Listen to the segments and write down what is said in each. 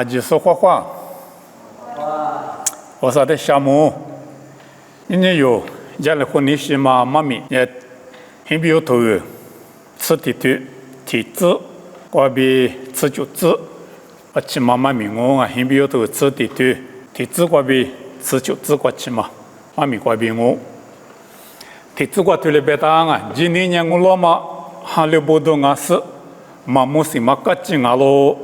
就是画画。我说的项目，人家有家里婚礼时嘛，妈咪也很有头，吃地图、体质，过比吃酒子，起码妈咪我很有头吃地图、体质过比吃酒子过起嘛，妈咪过比我。体质过对了别当啊，今年我老妈哈里不动啊是，妈母是嘛个劲啊咯，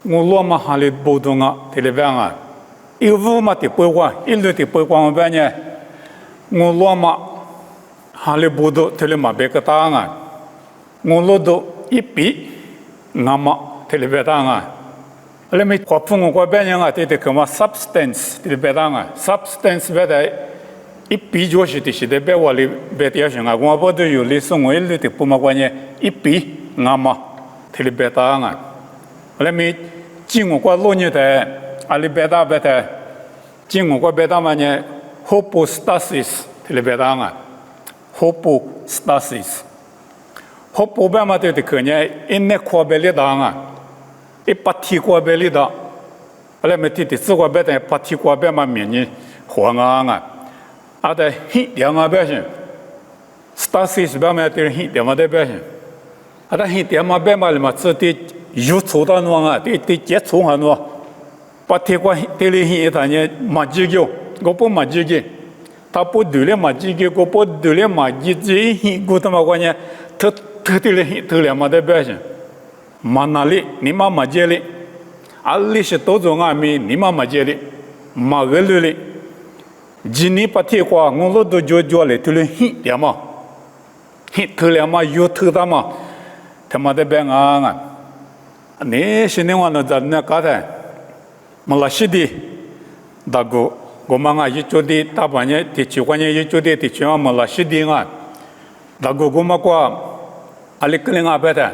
我老妈哈里不动啊，对了别啊。一屋嘛的不管，一路的不管我半年，我老妈哈里不动，对了嘛别个当啊，我老多一笔，俺妈对了别当啊，那么花铺我半年啊，对的，什么 substance 对了别当啊 ，substance 别的。一笔就是的是的，别我里别的样啊，我不都有的是我一路的不嘛关键，一笔俺嘛，他的别打啊，那么进我过6年的，阿里别打别的，进我过别打嘛呢 ，hopostasis 他的别打啊 ，hopostasis，hopo 别嘛对的可呢，一那扩别里打啊，一把提扩别里打，那么对的自个别的把提扩别嘛面呢，黄啊。啊，在黑点嘛表现 ，stasis 表面对黑点嘛的表现，啊，在黑点嘛表面里嘛，这对有错的喏啊，对接触很多，把铁管对里黑他呢马几个，我不马几个，他不对了马几个，我不对了马几个，黑我他妈关键，他对了黑对了嘛的表现，马哪里你妈马几里，啊，里是多种啊米，你妈马几里，马个里。今年把铁瓜，我老多就来，都来黑点嘛，黑头了嘛，有头的嘛，他妈的别啊！你现在我那在那搞的，马来西亚大哥，我们啊一做的大半年，地区关键一做的地区啊，马来西亚啊，大哥我们过，阿里个人啊别的，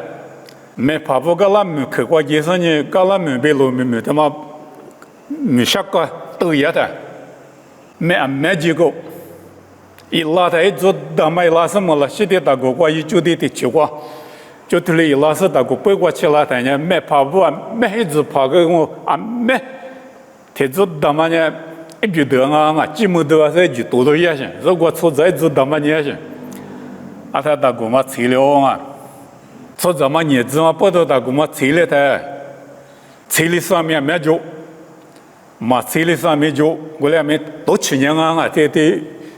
没怕不个拉没去过，就是呢，个拉没被路没他妈没啥个都一的。没几个，一拉他一做大麦拉什么了？现在大哥过一做的去过，就对了一拉是大哥背过去了，但是没爬不完，没一直爬个我啊没，他做大麦呢，一句得啊，几亩多是一句多多也行，如果出在做大麦也行，啊他大哥嘛催了啊，出咱们日子嘛不多大哥嘛催了他，催了上面没就。马车里上面就我俩们多去年啊，这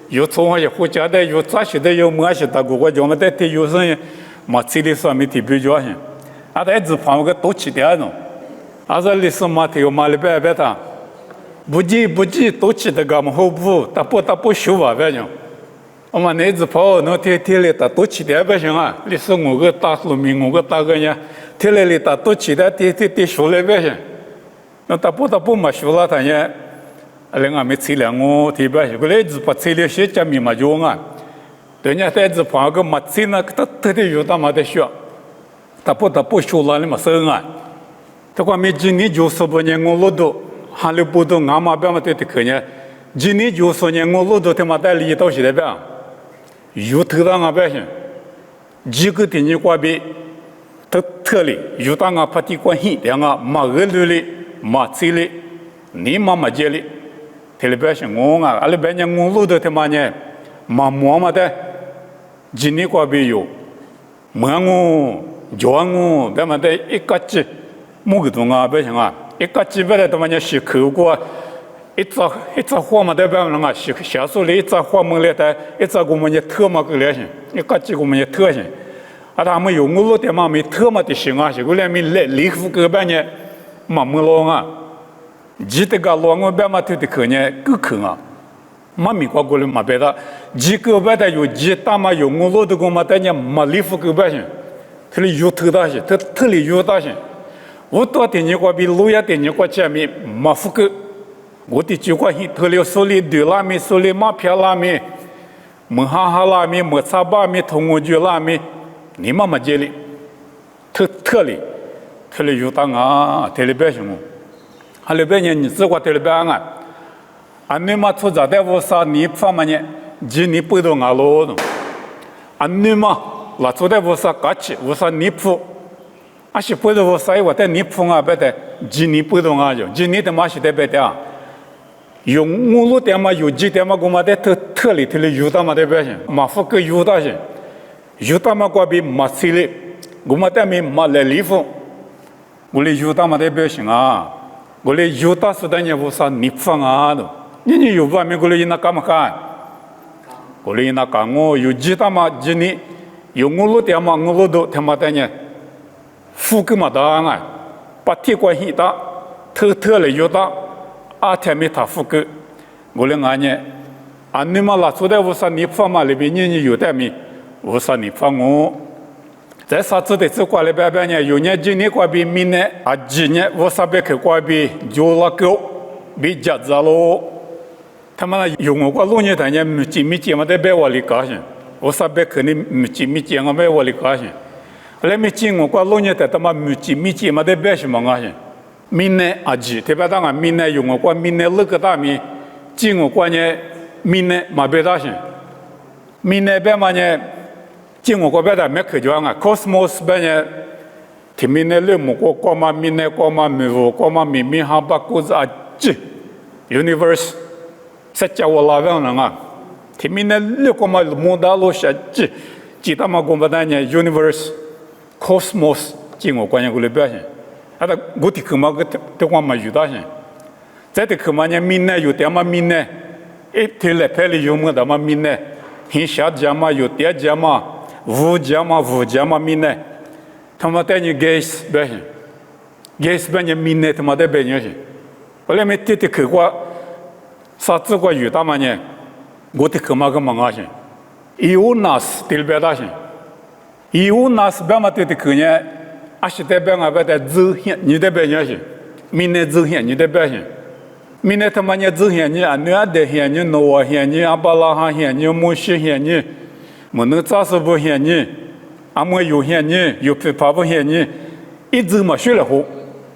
有从我也回家的，有扎些的，有么些大哥，我叫我们在有生马车里上面特别高兴，啊，他一直跑个多去点喏，啊，这里是马头马里边的，不急多去的个么后部，他不修吧别讲，我们那一直跑，那天里他多去点不行啊，你是我个大农民，我个大个人，天里他多去点，天修了不行。那他不嘛修了，他呢，另外没车辆我特别是，过来一直把车辆些加密码就啊，人家在一直跑个马车呢，他得有他妈的修，他不修了你嘛生啊，他讲没今年90多年我老多，还里不多俺妈别嘛对的可呢，今年90年我老多他妈带里到现在边，有头当俺别行，几个的你挂别，特里有当俺怕地关系，两个马二路里。马车里，你妈接里，特别是我啊，阿拉别人我路的他妈呢，马摸嘛的，今年过别有，摸我，叫我，别嘛的一个鸡，木个东啊，别行啊，一个鸡别的他妈呢是口过，一只花嘛的别嘛啊，是小时候里一只花么来的，一只我们呢特嘛个来行，一个鸡我们呢特行，啊他们有我路的嘛没特嘛的行啊，是过来没来离户个别呢。马木龙啊，记得个龙我别嘛对的可呢够坑啊，马米过过来马别的，几个别的有几大嘛有我老的个嘛，但是马里夫个别行，这里有头大些，特里有大些，我多的你过比路亚的你过前面马夫个，我的就过去特里手里对拉米手里马票拉米，门哈拉米莫查巴米同我就拉米，你妈妈这里，特里。特里有当啊，特里别什么？哈里边人你只管特里边啊，啊你妈出在我啥你方面呢？今年不到俺老的，啊你妈拉出在我啥搞起，我啥你铺，阿是不如啥我在你碰啊，别的今年不懂啊就，今年的嘛是得别的啊。用我路点嘛，有几点嘛，我嘛得特里头的有的嘛得别行，马夫个有的行，有的嘛过比马西里，我嘛得没马来里夫，我哩有的嘛得别行啊，我哩有的是等于我啥你碰啊都，你有外面我哩那干嘛干？我哩那干我有几的嘛今年用我路点嘛，我路都他妈等于。富个嘛当啊，把铁关系的，特了有的，阿天没他富个，我俩俺呢，俺你嘛拉出来我说你放嘛里边你有的没，我说你放我，在啥子的这过来边边呢，有年今年过比明年啊今年我说别去过比就那个比夹子喽，他们用我过路年他呢没见嘛在别我里高兴，我说别去你没见我别我里高兴。来没见我过路年的，他妈没见嘛得别什么啊？些，明年啊几，特别当俺明年用我过明年那个大米，见我过呢明年嘛别大些，明年别嘛呢，见我过别的没去就啊 ，cosmos 别呢，听明年六木过嘛明年过嘛没有过嘛明哈巴古子啊几 ，universe， 实际我拉完了啊，听明年六过嘛木大路下几他妈过不单呢 universe。cosmos 进我关键过来表现，啊，他我的课嘛个对我嘛有大些，在的课嘛呢，明年有点嘛明年，一天来拍里有么的嘛明年，很小讲嘛有点讲嘛，五讲嘛明年，他们带你 gas 表现 ，gas 表现明年他们带表现些，后来没的课过，啥子过有大嘛呢，我的课嘛个嘛些，有那是的表达些。有那是别嘛对的可呢，阿是代表俺别的走向你的表现，明年走向你的表现，明年他妈呢走向你啊，你阿的向你，诺向你，阿巴拉哈向你，摩西向你，没能扎实不向你，阿没有向你，有批发不向你，一直嘛学了后，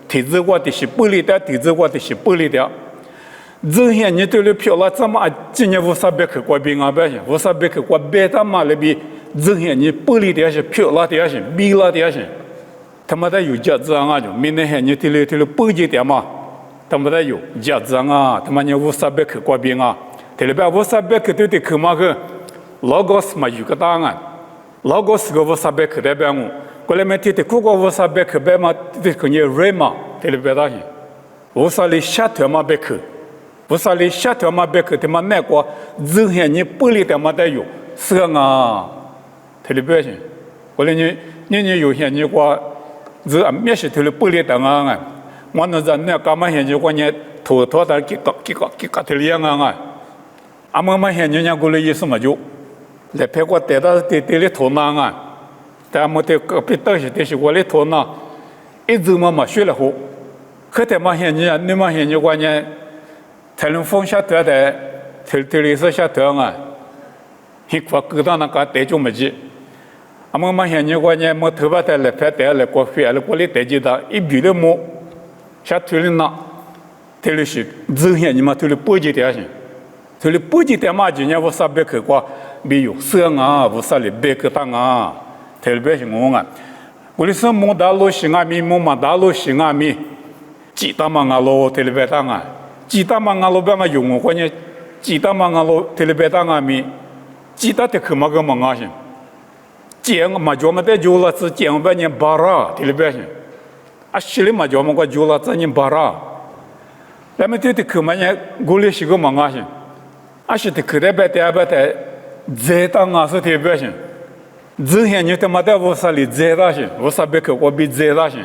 提子我的是不离的，提子我的是不离的，走向你对了漂了，怎么今年无啥别去过别俺表现，无啥别去过别他妈那边。这些你玻璃的些、漂亮的些、米拉的些，他们都有价值啊！就明年还你提了不几点嘛，他们都有价值啊！他们你无啥别去过边啊？提了别无啥别去对的去嘛个，老高是嘛有个答案，老高是个无啥别去代表我，过来没提的苦个无啥别去别嘛，提的你瑞嘛，提了别大些，无啥哩下头嘛别去，无啥哩下头嘛别去，他们那个这些你玻璃的嘛都有，是个啊。特别表现，后来你有些你话，这没事特别不离当啊！我那在那干嘛些你话你头的几个特别啊！阿妈些你过来意思嘛就，来拍过带到的里头那啊，但我的个别东西是我的头那，一直嘛学了后，可得嘛些你嘛些你话你，才能放下头的，特里是下头啊，一块勾到那个带就没去。阿妈现在我呢，我头发带来拍带来过飞来过来带几道，一比了么，下头里那，头里是走现你嘛头里不几条线，头里不几条嘛今年我啥别去过，没有色啊，我啥里别去当啊，头里别是我啊，我里是莫大路西阿米，莫嘛大路西阿米，几大嘛阿路头里别当啊，几大嘛阿路别嘛用我呢，几大嘛阿路头里别当阿米，几大的去嘛个嘛阿些。讲嘛叫嘛在就了是讲把人巴拉，听了别些，啊，西里嘛叫嘛个就了是人巴拉，那么这的去嘛呢，过来是个嘛啊些，啊是的去的别的别的，在当啊是特别些，之前你他妈的我啥里在那些，我啥别去我比在那些，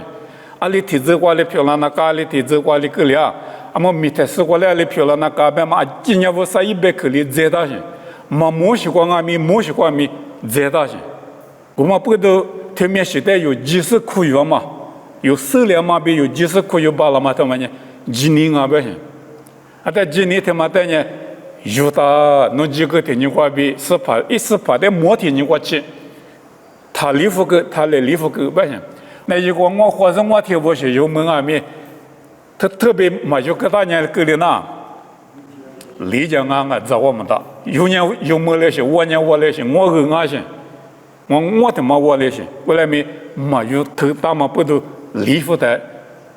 啊里提子过来漂亮那家里提子过来去了，啊么米特斯过来里漂亮那家边嘛，今年我啥一别去里在那些，嘛莫是光阿米莫是光米在那些。我们不都特别时代有几十块元嘛，有数量嘛，比有几十块元罢了嘛，他们呢，今年啊不行，啊但今年他们的呢，有的弄几个天津话比是怕一时怕的没天津话去，他礼服个他来礼服个不行，那如果我或者我听不是有门外面，他特别嘛就给大家个里那，理解啊找我们的，有年有么来些，我年我来些，我个啊些。我他妈我那些，后来没嘛有头大嘛不都礼服的，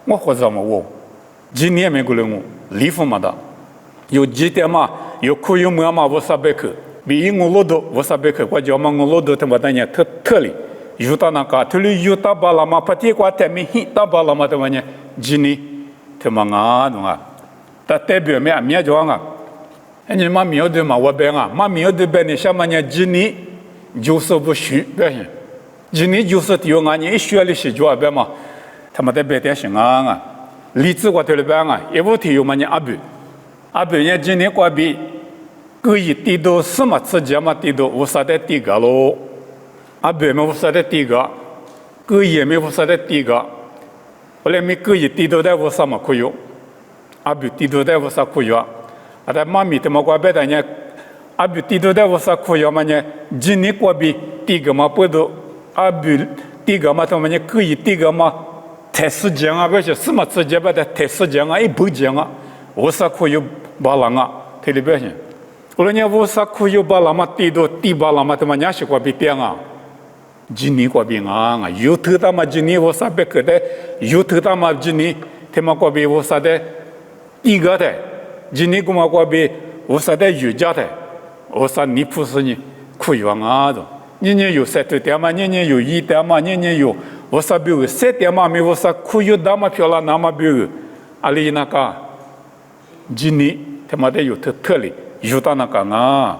我或者嘛我，今年没过来我礼服嘛的，有几点嘛有可有么嘛我啥别去，比我老多我啥别去，我叫嘛我老多他妈的呢特里，有到那个特里有到巴拉嘛不提过他们到巴拉嘛他妈呢，今年他妈啊懂啊，但代表没叫啊。你妈苗的嘛，我别啊，妈苗的别你什么呢？今年就是不许别行，今年就是有俺你一学的是就别嘛，他妈的别点行啊！例子我听了别啊，一部提有嘛你阿伯呢今年过比，故意低到什么时间嘛低到无啥的低个咯，阿伯没无啥的低个，故意没无啥的低个，后来没故意低到的无啥嘛可以，阿伯低到的无啥可以啊。ada mami te makwa beda nya abu tido da wasa khoya manya jini kwa bi tiga ma podo abu tiga ma to manya kui tiga ma tesu janga ba je sma tse je ba da tesu janga I bu janga wasa khoyo balanga telebenya ulanya wasa khoyo balama tido ti balama to manya shi kwa bi pianga jini kwa bi nga yu thu ta ma jini wasa be ke de yu thu ta ma jini te ma kwa bi wasa de tiga de今年我们过比我说的有家的，我说你不是你苦冤啊的，年年有3点嘛，年年有1点嘛，年年有我说比如3点嘛，没我说苦有大嘛漂亮那么比如，阿里那个今年他妈的有特例，有到那个啊，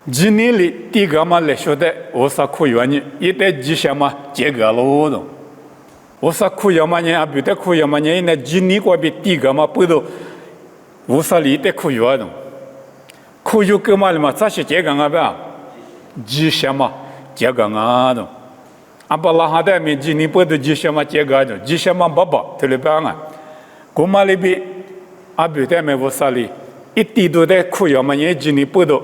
今年里第一个嘛来说的，我说苦冤呢，一代吉祥嘛这个喽的，我说苦冤嘛呢，阿比的苦冤嘛呢，那今年过比第一个嘛不都。无啥理的苦有的，苦有干嘛的嘛？这是这个啊吧？吉祥嘛，这个啊的。阿巴拉哈的面今年不都吉祥嘛？这个的，吉祥嘛爸爸，对了吧啊？古马里边阿比的面无啥理，一地都的苦有嘛？人今年不都，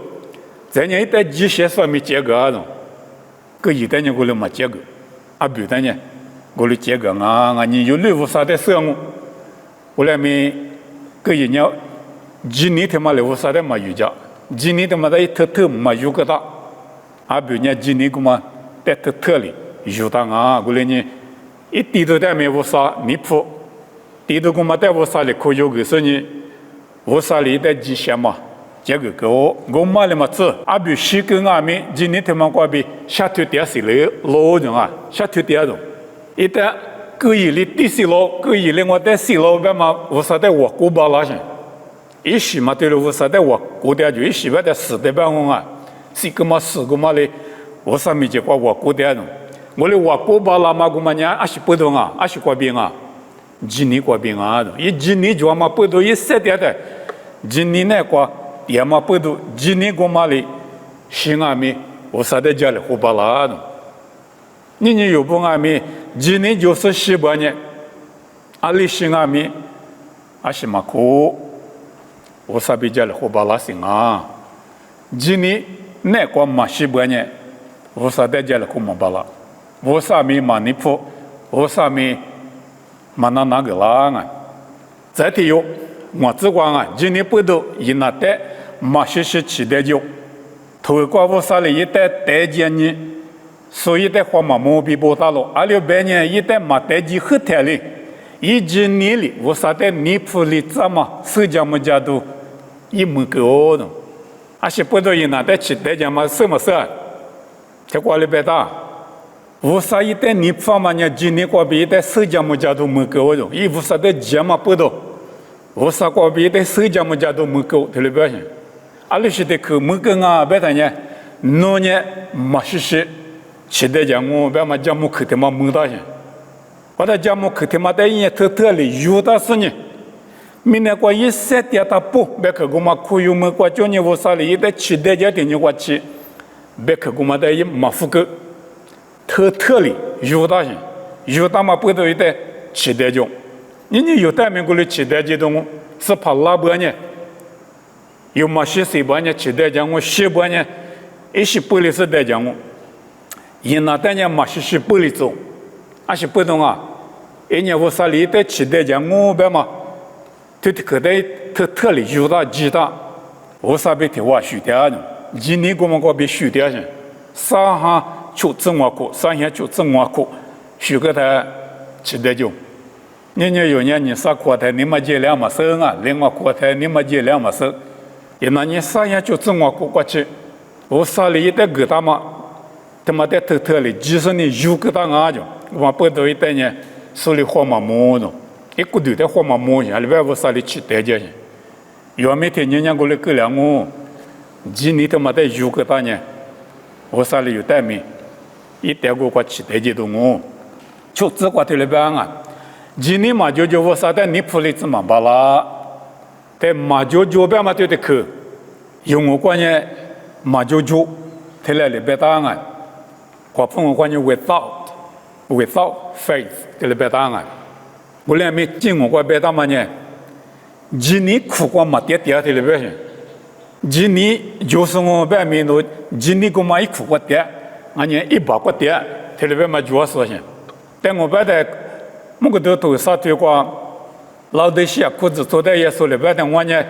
咱人一代吉祥上面这个的，个一代人过来嘛这个，阿比的呢，过来这个啊，你有六无啥的生活，过来面个一年。今年他妈来我啥的没有家，今年他妈的一特没有个大，阿比呢今年个嘛在特里有的啊，过来呢一地都在没我啥你铺，地都个嘛在我啥里可有个是呢，我啥里在吉祥嘛，这个我买了嘛子，阿比西跟阿米今年他妈过比下头点是来老人啊，下头点种，一旦个一里第四楼，个一里我在四楼边嘛，我啥在我古巴拉上。一时嘛，对了，我说的我过点就一时外的死的办公啊，四个嘛嘞，我上面就过我过点种，我嘞我过巴拉嘛个嘛呢，还是不懂啊，还是过病啊，今年过病啊，一今年就嘛不懂一3点的，今年呢过也嘛不懂，今年个嘛嘞，新阿米我说的家里过巴拉的，你有不阿米，今年就是18年，阿里新阿米，还是嘛苦。我啥比较了火把拉行啊？今年那个马西伯呢？我啥在家了火马巴拉？我啥没马尼普？我啥没马那个啦啊？再提有我只管啊，今年不都以那代马西期待就，头一个我啥哩一代代见呢？所以在火马毛比不大了，2600年一代马代几后台哩，今年里我啥在尼普里怎么手家么家都。一门狗的，而且不多人拿在期待讲嘛什么事？结果里边大，无啥一代你方嘛呢？今年过比一代手家么家都门狗的，一无啥的钱嘛不多，无啥过比一代手家么家都门狗，对了不行？阿里是的口门狗啊，别的呢，农业嘛是期待讲我别嘛讲么口的嘛门大些，我的讲么口的嘛在人家特里有的是呢。明年过一3点他不，别个我们可以我们过今年我啥哩一代期待家庭过去，别个我们在一马虎个特里有大些，有大嘛不都一代期待中，你有代面过来期待这种是怕拉不呢？有嘛些谁把呢期待讲我西不呢？一些不里是在讲我，因那代呢嘛是不里走，还是不懂啊？一年我啥哩一代期待讲我别嘛。这个在特里有大几大，我啥别提我输掉的，今年我们个别输掉些，上下就挣我苦，上下就挣我苦，许个他吃得就，年有年你啥锅台你没接两么生啊，另外锅台你没接两么生，也那你啥样就整我过去，我啥里的给他嘛，他妈的偷偷的，即使你有给他啊就，我不到一代呢，手里火嘛摸着，一股头的火嘛摸下，里边我啥里吃得着去，要每天年过来够两我，几年他妈的有给他呢，我啥里有代面，一代过吃得着的我。就这块头里边啊，今年嘛就我啥的你铺里子嘛巴拉，但嘛就边嘛对的去，用我关键嘛就，他来里边答案，我分我关键 without faith 这里边答案，我俩没进我关边答嘛呢，今年苦过嘛跌这里边去，今年就是我边面头，今年我嘛一苦过跌，俺年一把过跌，这里边嘛主要说些。但我摆的，某个都啥对过，老的些裤子做的也说了，摆的我呢，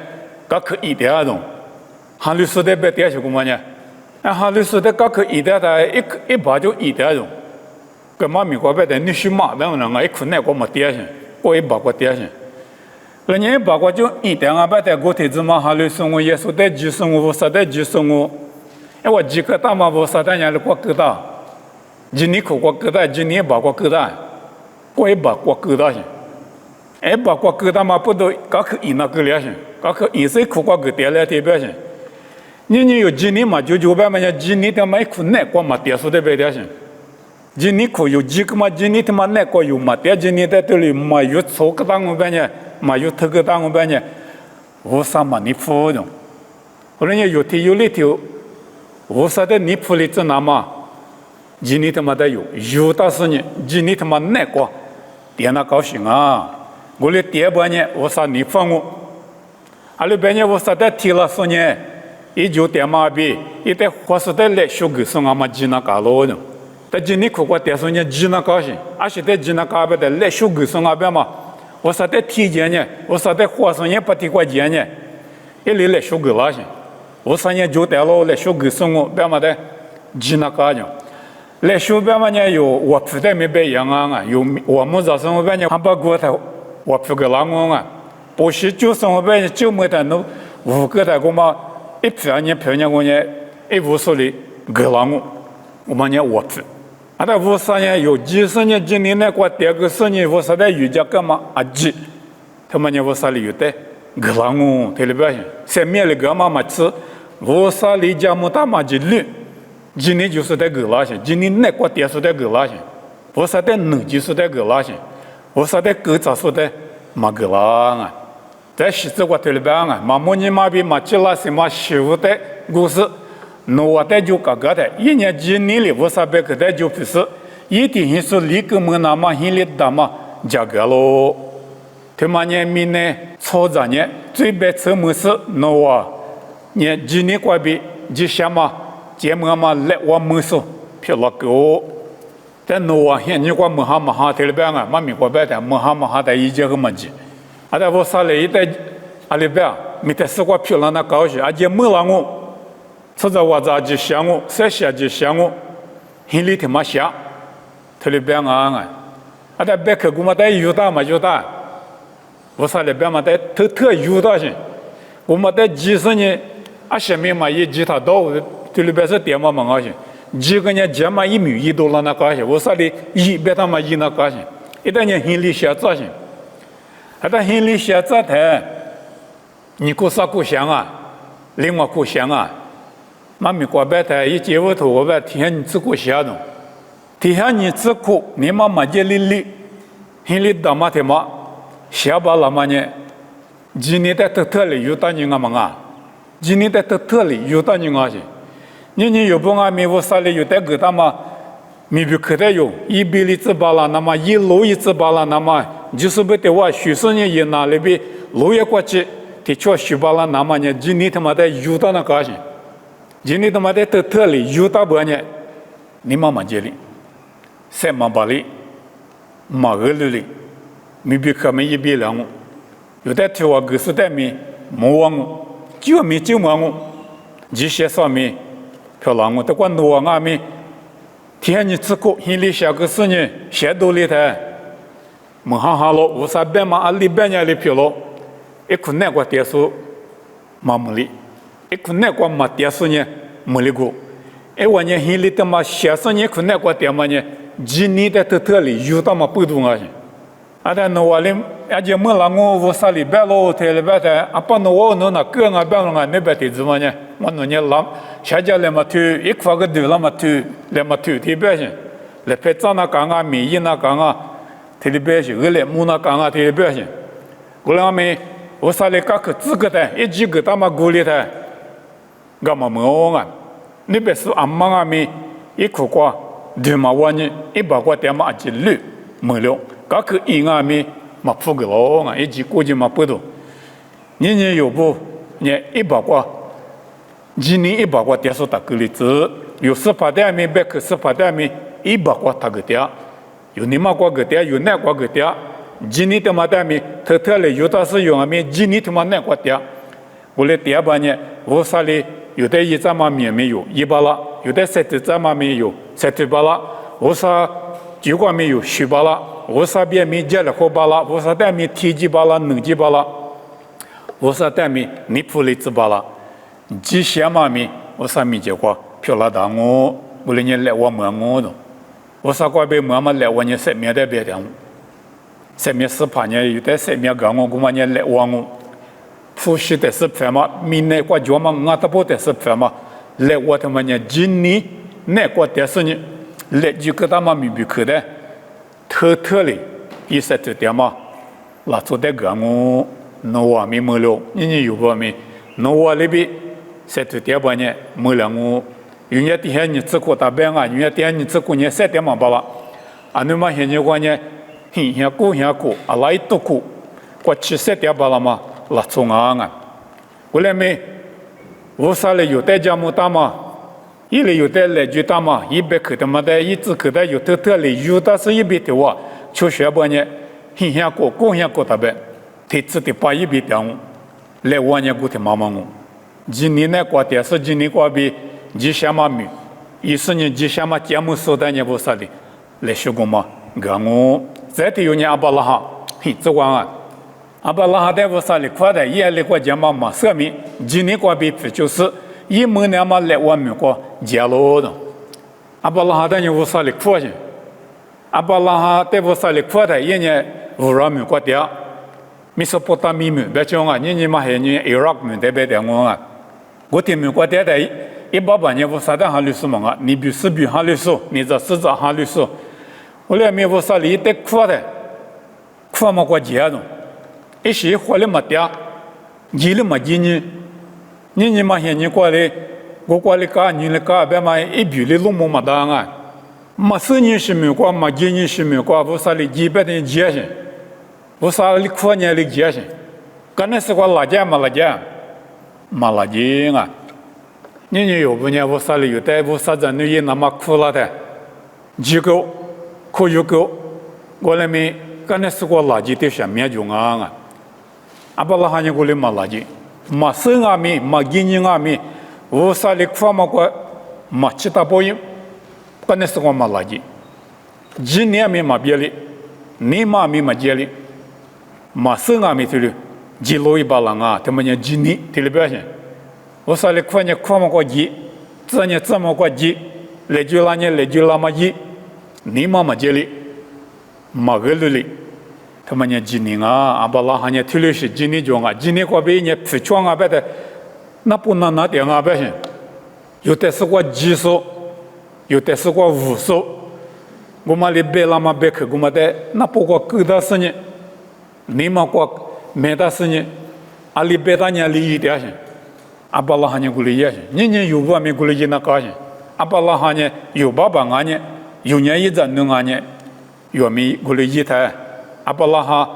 搞可一点那种，哈律师的摆点是干嘛呢？哈律师的搞可一点的，一把就一点那种，跟妈咪过摆的你去骂的人啊，一苦那个没点些，我一把过点些，人家一把过就一点啊，摆的过天子嘛，哈律师我也说的几生我啥的几生我，我几个大嘛我啥的人过够大。今年苦过疙瘩，今年把过疙瘩，过一把过疙瘩去，哎把过疙瘩嘛不都搞去一那个了去，搞去一岁苦过个点来代表去，你有今年嘛就白嘛讲，今年他妈苦难过嘛点数的白点去，今年苦有几个嘛，今年他妈难过有嘛点，今年在这里嘛有错个当我白呢，嘛有偷个当我白呢，我啥嘛你服用，后来有天有里头，我啥的你铺里子那嘛。今年他妈的有大事呢，今年他妈难过，点那高兴啊！我的第二半年我啥你放我，阿里半年我啥的提了说呢，一九点马币，一代花式的来修个送俺们吉那嘎罗呢，但今年苦过点说呢吉那高兴，而且在吉那嘎边的来修个送俺边嘛，我啥的提前呢，我啥的花生也不提过钱呢，一里来修个拉去，我啥呢就带了来修个送我边嘛的吉那嘎呢。来修边嘛呢有我皮的没被养啊，有我们早上我边呢还把锅头我皮个啷个啊，不是就生活边就没得弄五个的我嘛一皮啊年皮呢我呢一无所里个啷个，我们呢我皮，啊那五三年有几十年今年呢过第二个10年我实在有家干嘛啊几，他们呢我啥里有的个啷个，这里边上面的个嘛嘛吃，我啥里家么大嘛就绿。今年就是在狗拉线，今年那过点是在狗拉线，我说的能就是在狗拉线，我说的狗咋说的马狗拉啊，在西子我这里边啊，马莫尼马比马吉拉什么西屋的故事，我的就嘎嘎的，一年今年里我说别个的就不是，一定是离个么那么心里大嘛加个喽，他妈年明年操作呢，最白车么是我，呢今年过比就什么。节目嘛来我们说漂了狗，但我现你过么哈这里边啊，妈咪过白的么哈的一节个么子，啊在我啥嘞一代啊里边没得是过漂亮那高兴，啊节目了我，实在我咋就想我，谁想就想我，心里他妈想，这里边啊，啊在别克我们在有大嘛有大，我啥里边嘛在特有大些，我们在几十年啊下面嘛也吉他刀。这里边是点嘛蛮高兴，几个人节嘛1米1多了那高兴，我说的一别他妈一那高兴，一旦人心里想造型，他的心里想造台，你过啥过想啊，另外过想啊，妈咪过白台一接我头我白提下你自过想的，提下你自苦，你妈妈接里，心里打嘛的嘛，想把那么呢，今年的特里有大人啊嘛啊，今年的特里有大人啊些。你有不啊？没我啥里有带个他嘛？没比可带有100里子巴拉，那么1路1子巴拉，那么就是不得我50年也拿里边路也过去，的确许巴拉那么呢？今年他妈的有到那高兴，今年他妈的特里有到不呢？你妈妈这里，3万8里，马二里，没比可没100两我，有的听我个是的没没忘我，就忘我，这些上面。漂亮我，这个诺阿咪，天你自古心里下个事呢，写多里头，门行行了，无啥办嘛，里边年里票了，一困难过点数，嘛没里，一困难过嘛点数呢，没里过，我呢心里头嘛写上呢困难过点嘛呢，今年的特里有到嘛不多啊。但那我哩，就没让我无啥里边咯，台里边的，把那我那个边那边的怎么呢？我那年老下家来嘛推，一块个头了嘛推，来嘛推这边去，来拍照那讲啊，美衣那讲啊，这里边去，我来木那讲啊，这里边去，我那么无啥里搞个资格的，一几个他妈鼓励的，干嘛没有啊？那边是阿妈阿咪一块瓜，对嘛我呢100块点嘛一绿没了。搞个银行面嘛付个咯啊，一级估计嘛不多，年年有不，年100块，今年100块点数打个例子，有18点面别个18点面100块打个点，有你妈块个点，有那块个点，今年他妈点面特嘞有的是用面，今年他妈那块点，我来点吧呢，我啥哩有的一张嘛面没有100了，有的30张嘛没有38了，我啥9块没有18了。我啥边没接了好巴拉，我啥带没提几巴拉，能几巴拉，我啥带没你铺里几巴拉，几些嘛没，我啥没结果，漂拉大我，我来年来我摸我的，我啥怪被摸嘛来我年3面的别的，3面18年有的3面干我年来我，铺西的18嘛，明年过节嘛，我他不的18嘛，来我他妈年今年那过的是呢，来就给他们明白可的。特里一些这点嘛，拉做的个我那我没没了，你有不没？那我那边些这点吧呢，没了我，有些底下你只顾大班啊，有些底下你只顾你3点嘛罢了，那么现在话呢，先顾，啊来多顾，过去3点罢了嘛，拉做啊，我来没，我啥嘞有代价么大嘛？一里有的来就大嘛，100克的嘛的，一只克的有特里有的是100的话，就学半年，很想过大呗，他自己把100点来我年过的妈妈我，今年呢过的是今年过比几千万米，14年几千万节目收的呢不啥的，来学过嘛，我再的有年阿巴拉哈，这玩啊，阿巴拉哈的不啥的，快的也来过节目嘛，说明今年过比就是。一门年嘛来我们国接了的，阿巴拉哈的人无啥哩苦去，阿巴拉哈的无啥哩苦的，一年乌拉米国的，米索波达米们别讲啊，你嘛还你伊拉克们那边的我啊，我听们国的180年无啥的哈律师嘛啊，你比4比哈律师，你这4哈律师，我来没无啥哩的苦的，苦嘛国接的，一些活哩嘛的，你哩嘛今年。你嘛现你过来，我过来干，你来干，别嘛一比哩弄么大啊，嘛4年是没过，嘛9年是没过，不啥哩几百年节些，不啥哩过年哩节些，可能是个老家嘛老家，嘛老家啊，你有不呢？不啥哩有的不啥子女人那么苦了的，几个可有个，我那边可能是个垃圾的下面中啊，阿不拉哈你过来嘛垃圾。嘛生啊咪，嘛经营啊咪，无啥哩苦嘛个，嘛其他不用，可能是我嘛垃圾。今年咪嘛别哩，年嘛咪嘛接哩，嘛生啊咪这里，几路一把人啊，他们讲今年这里表现，无啥哩苦呢苦嘛个急，这呢这么个急，来就那呢来就那么急，年嘛嘛接哩，嘛个哩哩。他们讲今年啊，阿巴拉哈呢推了是今年中啊，今年过别呢非常啊别的，那不能拿点啊别些，有的是个技术，有的是个武术，我们里别那么别去，我们的那不过够大事呢，你们过没大事呢，阿里别大呢里一点些，阿巴拉哈呢过来也些，年年有不没过来也那高些，阿巴拉哈呢有800啊呢，有年一整弄啊呢，有没过来一台。阿巴拉哈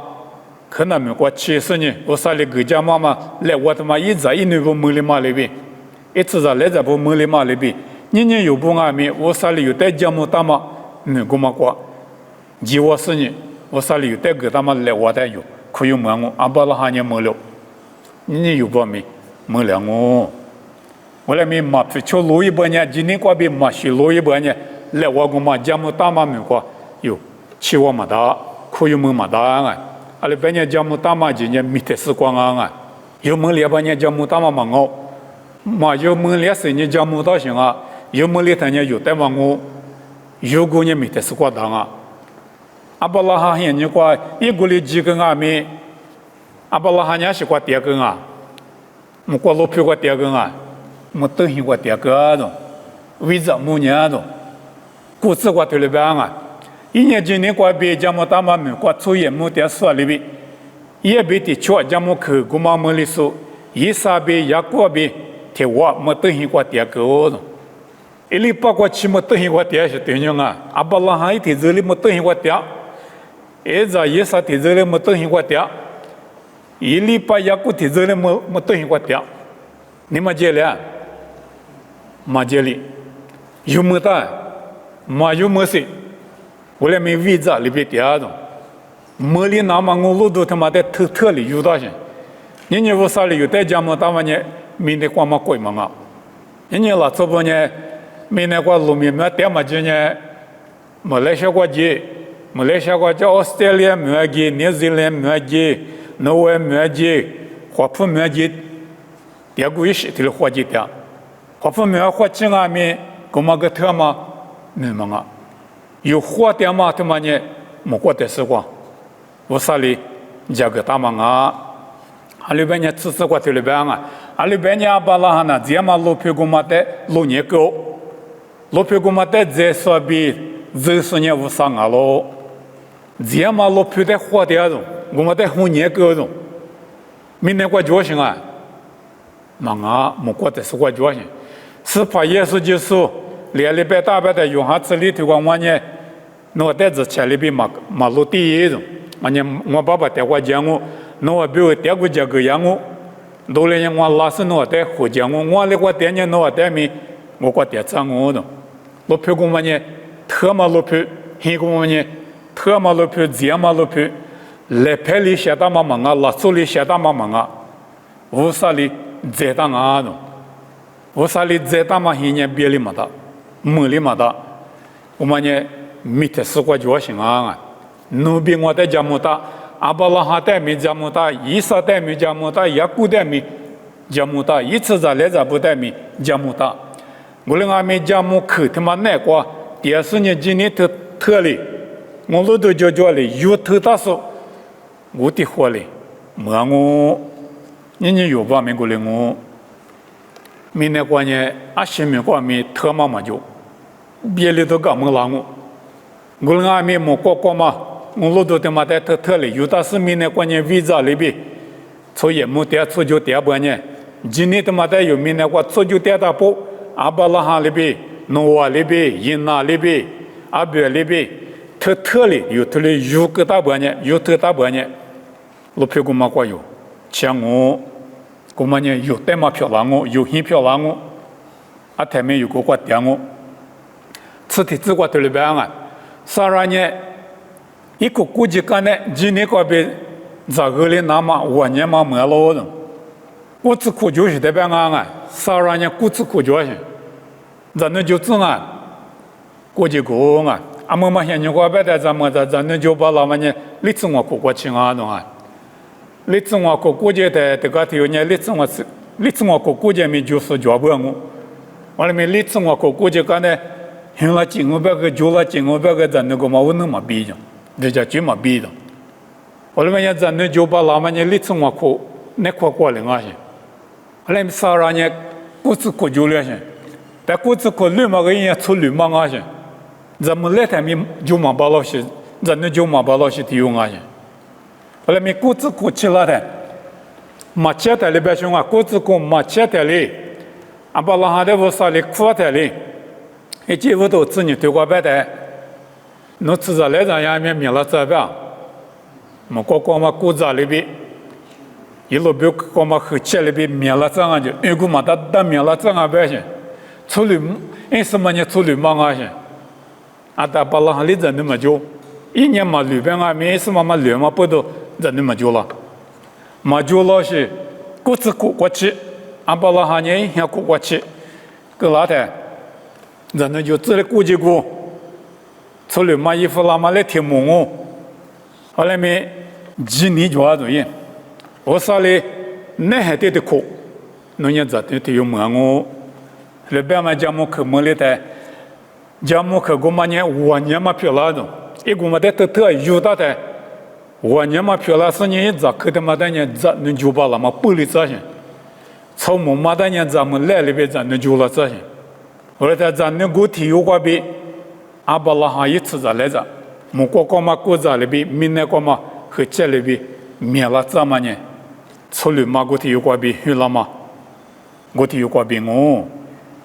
可能美国70年，我啥哩国家妈妈来我他妈一直一年不没哩嘛里边，一直在来着不没哩嘛里边，年年有不阿面，我啥哩有带节目大嘛，美国嘛过，24年我啥哩有带个他妈来我带有，可以问我阿巴拉哈年没了，年年有不没没了我来面嘛非求路一半年，今年过边嘛是路一半年，来我个嘛家母大妈们个有期望嘛大，可有么嘛大啊？阿里半年家母大妈今年没得时光啊，有么两半年家母大妈忙哦，嘛有么2-3年家母到行啊，有么2-3年有带忙哦，有个年没得时光当啊。阿巴拉哈现你个一个月几个阿米，阿巴拉哈伢是个第个啊，么个老皮个第个啊，么等于个第个种，为什么呢种？故事个对了边啊，一年今年个别家么大妈们个作业么点说里边，也别的确家么去个嘛么里说，一三别一个别，贴我么等于个第个种。一里八个起么等于个第是对样啊，阿巴拉哈一天这里么等于个第。一早一啥提着了么等于我掉，一礼拜一个提着了么等于我掉，你们接了，没接里，有么大，没有么事，我来没位置里边掉着，没里那么我路都他妈的特里有多些，人家我啥里有带家么大么呢，明天光么贵么啊，人家老早不呢，明天光路面么掉么就呢，马来西亚国际。马来西亚个叫澳大利亚没几，纽西兰没几，挪威没几，华普没几，第二个也是提了华几点，华普没华几阿米，我们个特嘛没么啊，有华点嘛他妈呢，没过的时光，我啥里价格大嘛啊，阿里边呢吃过提了边啊，阿里边呢阿巴拉哈那这嘛路皮古嘛的路年高，路皮古嘛的这说比这是呢无啥啊喽。这嘛老皮的花掉种，我们在红年高种，明年过脚行啊，忙啊，没过的是过脚行，是怕耶稣就说2礼拜大半的用下这里头光我呢，我带着车里边马路第一种，我爸爸带我讲我，我比如带过这个样我，到了我拉是我带回讲我来我带呢我带米，我过带脏我种，老皮我们呢，特嘛老皮，黑我们呢。特马路皮、这马路皮，来派里写大嘛忙啊，拉走里写大嘛忙啊，无啥里在大啊种，无啥里在大嘛一年别里嘛大，没里嘛大，我们呢没得事过就行啊，奴比我在家么大，阿巴拉哈带米家么大，伊萨带米家么大，雅古带米家么大，一次在来在不带米家么大，我们阿米家么口他妈难过，第2年今年特里。我路都叫哩，有头大叔，我的活哩，没我，人家有把美国哩我，明年过年阿新民过年特嘛嘛就，别里头搞么拉我，我阿没么过嘛，我路都他妈的特哩，有大是明年过年为啥里边，初一没点初九点半年，今年他妈的有明年过初九点大波，阿巴拉哈里边，诺瓦里边，印那里边，阿别里边。特里有特里有个大半年，有特大半年，路票我们过有，像我们呢有带马票拉我，有现票拉我，啊台面有个过点我，此地只过特里边啊，12年一个估计干呢，今年个别这个里那么5年嘛没了人，我只苦就是这边啊，12年估只苦就是，咱那就这样，估计过啊。阿么嘛现在我白带咱们咱那就把老么呢，历次我过去啊种啊，历次我过去的这个头呢，历次我过去没就是脚不我，完了没历次我过去干呢，行了进500个就了进500个咱那个嘛我能嘛比着，这叫就嘛比着，完了me咱那就把老么呢历次我过那过了啊些，后来12年过次过就了些，但过次过6嘛个人出6嘛啊些。咱们来台面就忙把老些，咱那就忙把老些提用啊些。后来面各自过去了的，马切台里边兄啊，各自过马切台里，阿巴拉哈的我啥里苦台里，一几乎都子女对过白的，侬吃着来咱家面面了这边，么个嘛顾着里边，一路边个嘛后切里边面了这样就，一个嘛打面了这样白些，处理什么呢处理忙啊些。啊，大巴拉哈里人那么久，1年嘛6边啊，没什么嘛2嘛不都人那么久了，嘛久了是各自过去，阿巴拉哈呢也过去，个哪台，人那就这里过去过，处理嘛衣服拉嘛来听木我，后来没几年就主意，我说嘞那还得苦，农业这得有木我，那边嘛讲木去木里头，讲木去过嘛年我年嘛漂亮的，一个嘛得特有的的，我年嘛漂亮是年一早去的嘛的年早能就把了嘛玻璃这些，草木嘛的年咱们来里边咱能就了这些，后来在咱能够体有过比。阿巴拉哈一次在来着，木瓜瓜嘛果子里边，闽南瓜嘛和这里边灭了这么呢，处理嘛个体有瓜比去了嘛，个体有瓜比我，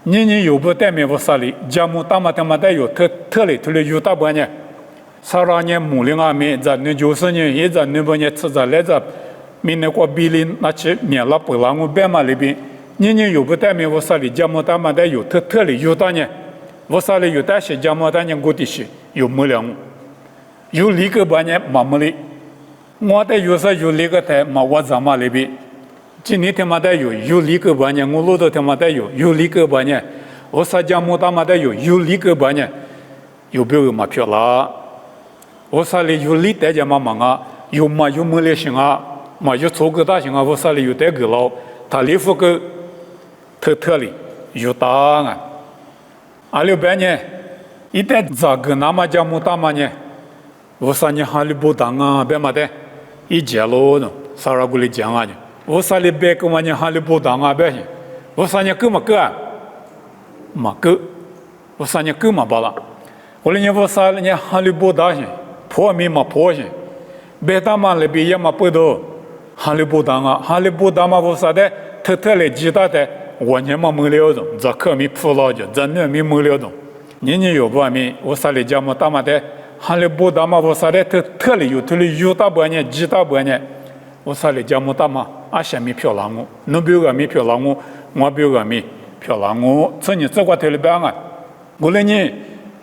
年有不带面不啥哩，家母大嘛他妈带有特例有大半呢，12年木林阿面在那90年也在那半年吃在来着，闽南瓜比例那去灭了不然我白嘛里边，年有不带面不啥哩，家母大嘛带有特例有大呢。我说的有大些家嘛，当年我的是有没了，有几个半年嘛没哩，我的有时有几个台嘛我怎么里边，今年他妈的有几个半年，我老多他妈的有几个半年，我说家嘛他妈的有几个半年，有别个嘛漂了，我说的有几代家嘛忙啊，有没了行啊，嘛有做个大行啊，我说的有代个了，他里夫个特里有大啊。阿六百年，一旦这个那么讲木大嘛呢，我说你哈利不当啊，别嘛的，一节喽的，啥人过来讲啊的，我说你别个嘛你哈利不当啊，别行，我说你够嘛够啊，嘛够，我说你够嘛罢了，我说你说你哈利不当行，破灭嘛破行，别当嘛那边也嘛不多，哈利不当啊，哈利不当嘛我说的，特来记得的。我年嘛没了种，这可没铺了就，这年没了种。年有不没，我说的家嘛大嘛的，还里不大嘛，我说的特里有大半年，几大半年，我说的家嘛大嘛，阿些没漂亮我，侬表个没漂亮我表个没漂亮我，这你这个特里边啊，我来呢，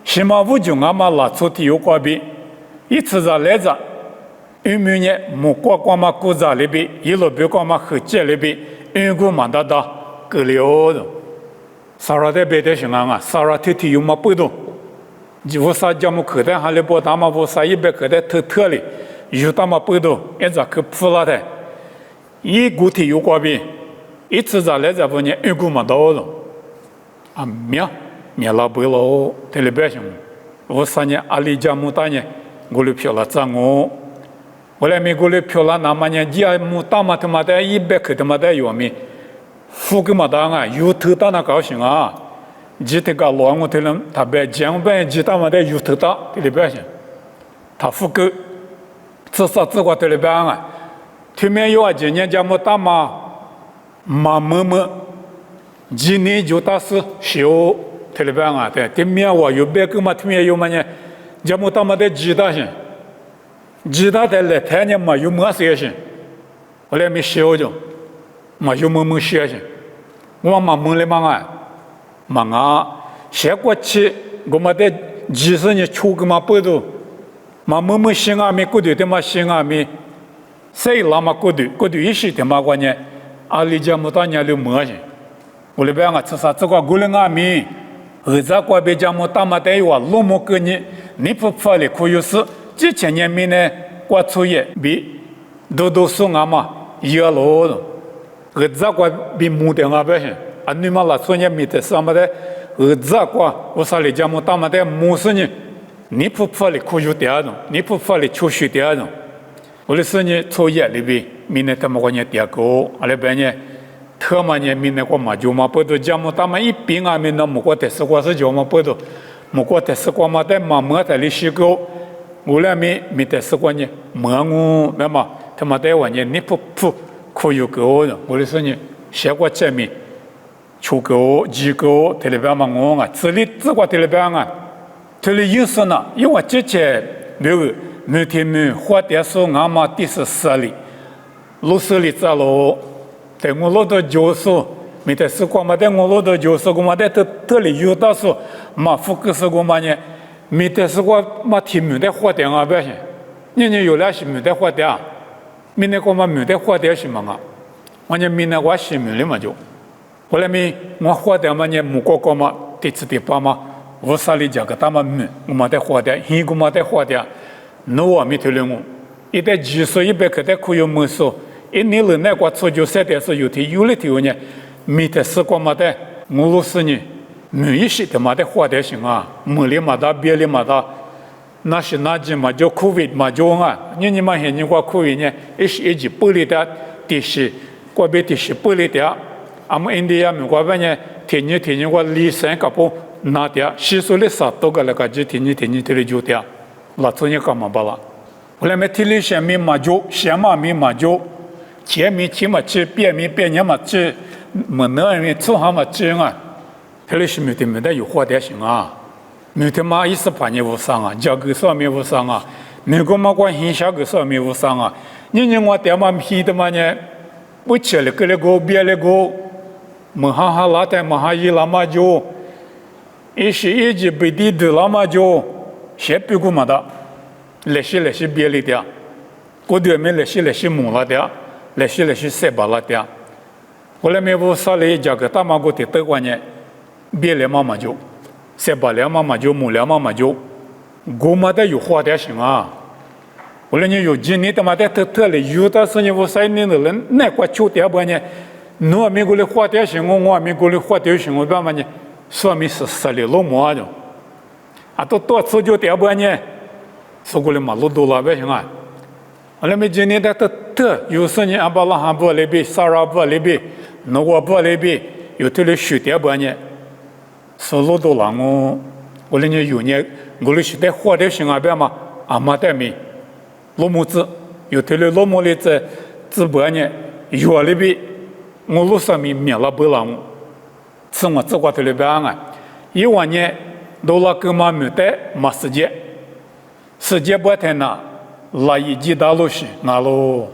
起码我就俺嘛拉出体有瓜比，一次在来着，有没呢？木瓜嘛果子里边，一路别瓜嘛和这里边，有个嘛大。个了的，啥人在别的行啊？啥人体有嘛不多？我啥家么口袋还里不大嘛？我啥一百口袋特里有大嘛不多？一直去铺了的，一个体有瓜比，一次在来这不呢？一个嘛到了，啊灭了不了，这里边行。我啥呢？阿里家么大呢？我里漂了涨我，我来美国里漂了那么呢？家么大嘛他妈的100口他妈的有没？富个嘛当啊，有头大那高兴啊！记得个老我听人他别讲别记得嘛的有头大，这里边行，他富个至少这个这里边啊，对面有啊，今年家么大嘛，么，今年就大是小这里边啊，对面我有别个嘛，对面有嘛呢，家么大嘛的记得行，记得的来台呢嘛有么些行，后来没小着。嘛有么些些，我嘛忙了忙啊，先过去我嘛得几十年出个嘛不多，嘛么些啊没过对的嘛些啊没，谁拉嘛过对一些的嘛关键，阿里家么大年了么些，我那边啊至少这个过了啊没，儿子过别家么大嘛得有啊，老么个你不发的可有事，几千年没呢，过出也比都送啊嘛，一个喽。儿子过比木的啊不行，啊你嘛拉出年没得什么的，儿子过我说你家么大嘛的木是呢，你不发的可有点种，你不发的确实点种，我的是呢抽烟里边，明年他们过年点过，阿拉边呢，特嘛呢明年过嘛就嘛不多，家么大嘛一边啊没那么过的是过是就嘛不多，么过的是过嘛的嘛么在里洗过，我俩没得是过呢，么我那么他妈的玩意你不。可有个的，我的说呢，先过前面，出个几个，这里边嘛我啊，这个这里边啊，这里有时呢，因为之前每天花点数俺嘛第14里，60里走路，在我老多就是没得时光嘛，在我老多就是我嘛在这里有的时候嘛，副个时光嘛呢，没得时光嘛天没得花点啊，不行，人有两些没得花点。明年我们没得花点什么啊？我讲明年我新买了嘛就，后来我花点嘛呢木瓜嘛，第7第8嘛，无啥里讲个他们我们在花的，现我们在花的，那我没听了我，一代技术一百可在可有么说，一年了那个出就三代是有的有了的呢，没得时光嘛的，我老是呢，没一些的嘛的花的行啊，没里嘛的别里嘛的。那是那几嘛就 COVID 嘛就啊，你们现在过 COVID 呢，一是一级不里的，第是过别第是不里的，俺们印第安美国呢，天天过离山个不那的，西苏里啥都个那个就天的就的，那做你干嘛巴啦？后来没天里下面嘛就下嘛面嘛就，前面嘛去，边面嘛去，没那面做好嘛去啊，天里是没得有花点行啊。没他妈意思怕你无伤啊，价格上面无伤啊，美国嘛关系下个上面无伤啊，你我点嘛批的嘛呢，不吃了个那个别那个，么哈拉的么哈伊拉嘛就，一是一级被地的拉嘛就，先别个嘛的，那些别了的，过对面那些木了的，那些塞巴了的，后来没无啥嘞，价格大嘛个的德国呢，别了嘛就。塞巴两嘛就木两嘛就，我嘛的有花点行啊。后来你有今年的嘛的特嘞，有的是你我3年的人，那块秋点半呢，我美国的花点行我美国的花点行我干嘛呢？说明是实力老毛的，啊都多次就点半呢，说过来马路多了不行啊。后来没今年的特有时你阿巴拉罕不那边，沙拉不那边，那我不那边，有的嘞水点半呢。说老多了我那年有年我那是在花的行啊边嘛，阿妈在没，老母子有的嘞老母嘞在直播呢，有那边我路上面了不了是我自个的那边啊，一万年到了跟嘛没得嘛世界不太那，来一几大路是那喽，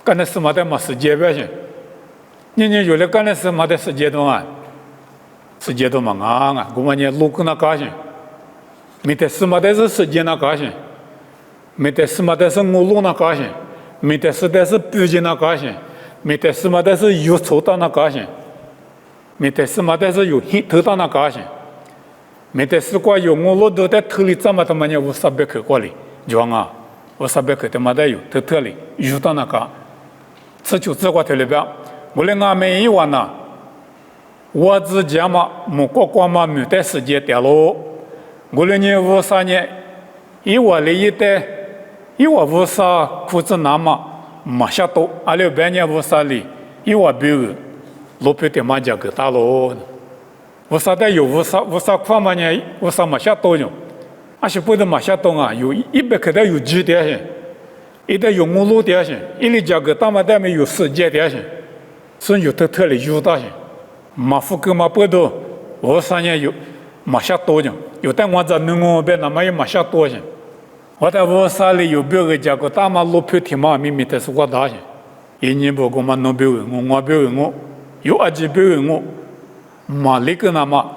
干的是嘛的嘛世界边去，你有了干的是嘛的世界东啊。世界都嘛啊，我们呢路跟那高兴，没得什么的是世界那高兴，没得什么的是我路那高兴，没得什么的是北京那高兴，没得什么的是有抽到那高兴，没得什么的是有头到那高兴，没得是过有我路都在头里这么他妈呢我300克过来，就啊，我300克他妈的有头里有到那个，这就这个头里边，我来俺们一万呐。我自己嘛，没过嘛没得时间掉喽。我那年53年，一万里一代，一万53裤子拿嘛，没下多。26年53里，一万8路边的嘛价格大喽。53代有53块嘛呢，53没下多用，而且不得没下多啊，有100克的有几点钱，一代有5路点钱，一里价格大嘛代没有10几点钱，所以有特的有大钱。马夫跟马不多，53年有马下多钱，有但我在农边那么也马下多钱。我在53里有别个家个大马路票天马秘密的是我大钱，一年不过嘛农标我标我，有阿几标我，马里个那么，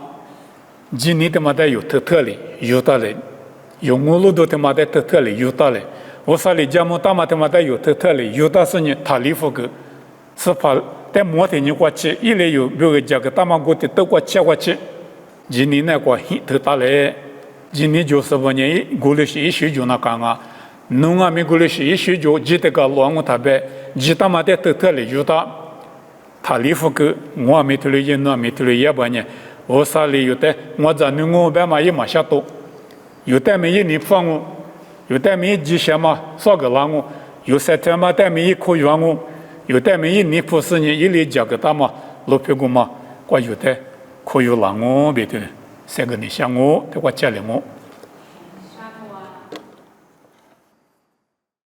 今年的嘛的有特里有的嘞，有我路都他妈的特里有的嘞，53里家么大马他妈的有特里有的是呢塔里夫个，是怕。但莫天你过去，一来有别个家个大马过的都过去，今年那个头大嘞，今年95年过了是19那讲啊，农啊没过了是19，记得个老我他呗，记大马的特里有的，他里夫个我没头里人，没头里也不呢，我啥里有的，我在农我边嘛也嘛下多，有的没一年放我，有的没几些嘛少个让我，有3天嘛的没一可原我。有的没一年不是你一里价格大嘛，路票个嘛，我有的可有让我别的，3个人想我，对我家里我。